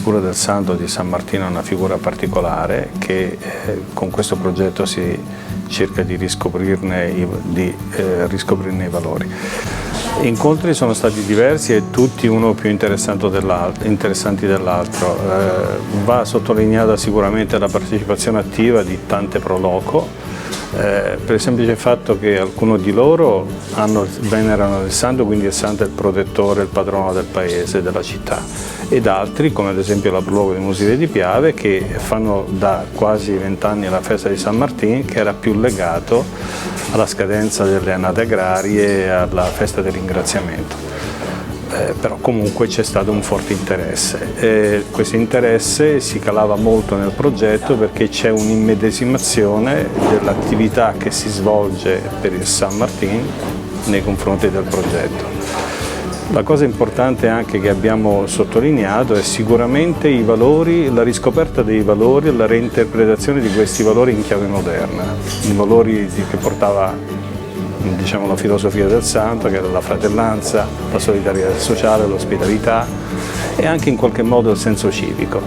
figura del santo di San Martino è una figura particolare che con questo progetto si cerca di riscoprirne i valori. Gli incontri sono stati diversi e tutti uno più interessanti dell'altro. Va sottolineata sicuramente la partecipazione attiva di tante pro loco, per il semplice fatto che alcuni di loro venerano il santo, quindi il santo è il protettore, il patrono del paese, della città, ed altri, come ad esempio la pro loco di Musile di Piave, che fanno da quasi 20 anni la festa di San Martino, che era più legato alla scadenza delle annate agrarie e alla festa del ringraziamento. Però comunque c'è stato un forte interesse. Questo interesse si calava molto nel progetto perché c'è un'immedesimazione dell'attività che si svolge per il San Martino nei confronti del progetto. La cosa importante anche che abbiamo sottolineato è sicuramente i valori, la riscoperta dei valori e la reinterpretazione di questi valori in chiave moderna, i valori che portava la filosofia del santo, che era la fratellanza, la solidarietà sociale, l'ospitalità e anche in qualche modo il senso civico.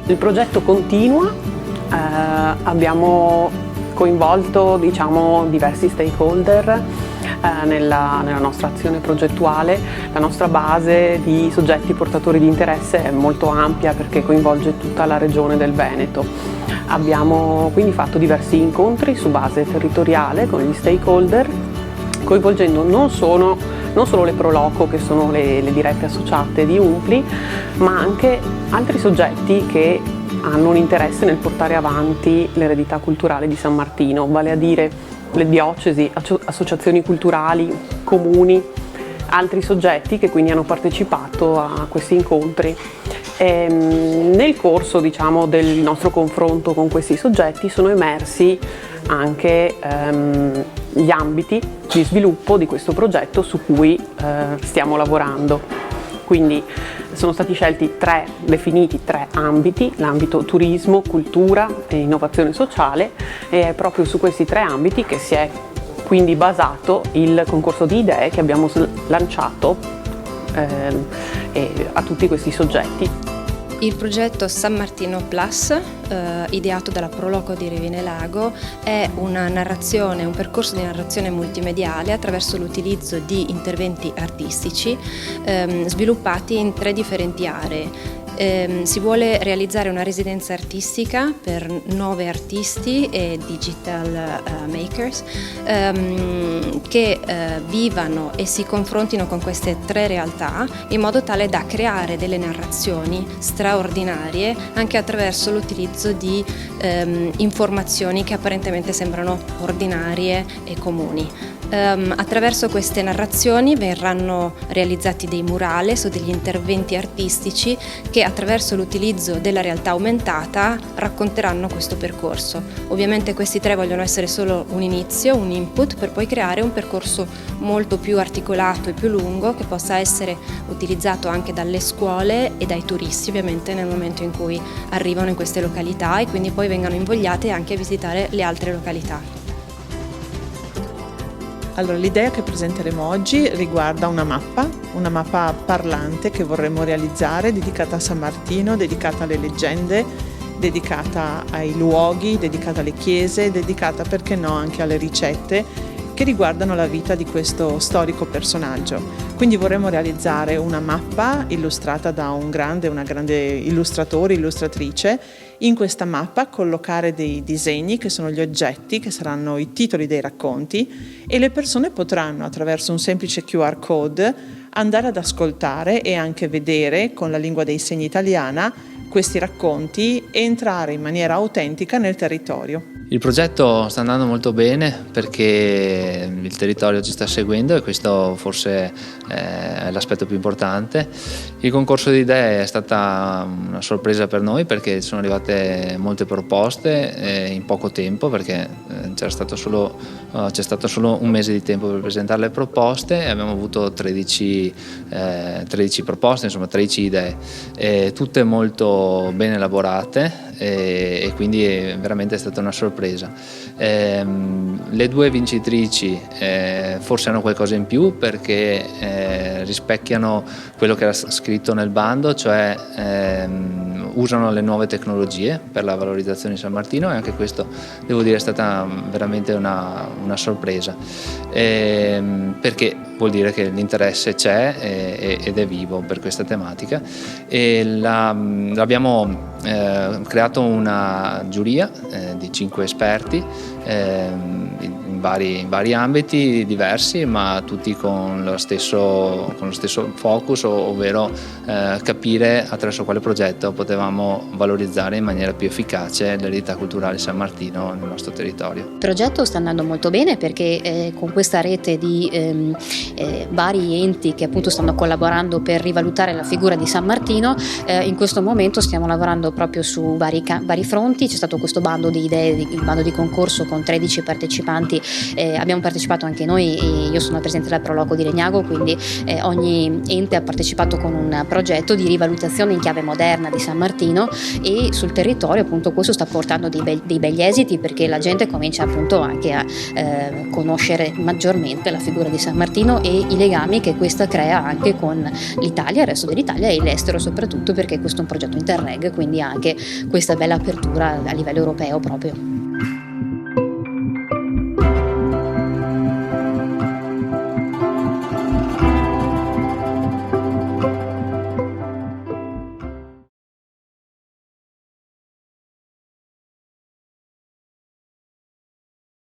Il progetto continua, abbiamo coinvolto diversi stakeholder nella nostra azione progettuale. La nostra base di soggetti portatori di interesse è molto ampia perché coinvolge tutta la regione del Veneto. Abbiamo quindi fatto diversi incontri su base territoriale con gli stakeholder, coinvolgendo non solo le pro loco, che sono le dirette associate di UMPLI, ma anche altri soggetti che hanno un interesse nel portare avanti l'eredità culturale di San Martino, vale a dire le diocesi, associazioni culturali, comuni, altri soggetti che quindi hanno partecipato a questi incontri. Nel corso del nostro confronto con questi soggetti sono emersi anche gli ambiti di sviluppo di questo progetto su cui stiamo lavorando. Quindi sono stati definiti tre ambiti: l'ambito turismo, cultura e innovazione sociale, e è proprio su questi tre ambiti che si è quindi basato il concorso di idee che abbiamo lanciato a tutti questi soggetti. Il progetto San Martino Plus, ideato dalla Pro Loco di Revine Lago, è un percorso di narrazione multimediale attraverso l'utilizzo di interventi artistici sviluppati in 3 differenti aree. Si vuole realizzare una residenza artistica per 9 artisti e digital makers che vivano e si confrontino con queste 3 realtà in modo tale da creare delle narrazioni straordinarie anche attraverso l'utilizzo di informazioni che apparentemente sembrano ordinarie e comuni. Attraverso queste narrazioni verranno realizzati dei murales o degli interventi artistici che attraverso l'utilizzo della realtà aumentata racconteranno questo percorso. Ovviamente questi 3 vogliono essere solo un inizio, un input, per poi creare un percorso molto più articolato e più lungo che possa essere utilizzato anche dalle scuole e dai turisti, ovviamente nel momento in cui arrivano in queste località e quindi poi vengano invogliati anche a visitare le altre località. Allora, l'idea che presenteremo oggi riguarda una mappa parlante che vorremmo realizzare, dedicata a San Martino, dedicata alle leggende, dedicata ai luoghi, dedicata alle chiese, dedicata, perché no, anche alle ricette che riguardano la vita di questo storico personaggio. Quindi vorremmo realizzare una mappa illustrata da una grande illustratore, illustratrice. In questa mappa collocare dei disegni che sono gli oggetti, che saranno i titoli dei racconti, e le persone potranno attraverso un semplice QR code andare ad ascoltare e anche vedere con la lingua dei segni italiana questi racconti e entrare in maniera autentica nel territorio. Il progetto sta andando molto bene perché il territorio ci sta seguendo e questo forse è l'aspetto più importante. Il concorso di idee è stata una sorpresa per noi perché sono arrivate molte proposte in poco tempo, perché c'è stato solo un mese di tempo per presentare le proposte e abbiamo avuto 13 proposte, insomma 13 idee, tutte molto ben elaborate. e quindi veramente è stata una sorpresa. Le due vincitrici forse hanno qualcosa in più perché rispecchiano quello che era scritto nel bando, cioè usano le nuove tecnologie per la valorizzazione di San Martino, e anche questo devo dire è stata veramente una sorpresa, perché vuol dire che l'interesse c'è ed è vivo per questa tematica, e abbiamo creato una giuria di 5 esperti in vari ambiti diversi, ma tutti con lo stesso focus, ovvero capire attraverso quale progetto potevamo valorizzare in maniera più efficace l'eredità culturale San Martino nel nostro territorio. Il progetto sta andando molto bene perché con questa rete di vari enti che appunto stanno collaborando per rivalutare la figura di San Martino, in questo momento stiamo lavorando proprio su vari fronti. C'è stato questo bando di idee, il bando di concorso con 13 partecipanti, abbiamo partecipato anche noi, io sono presidente del Proloco di Legnago, quindi ogni ente ha partecipato con un progetto di rivalutazione in chiave moderna di San Martino, e sul territorio appunto questo sta portando dei begli esiti, perché la gente comincia appunto anche a conoscere maggiormente la figura di San Martino e i legami che questa crea anche con l'Italia, il resto dell'Italia e l'estero soprattutto, perché questo è un progetto Interreg, quindi anche questa bella apertura a livello europeo proprio.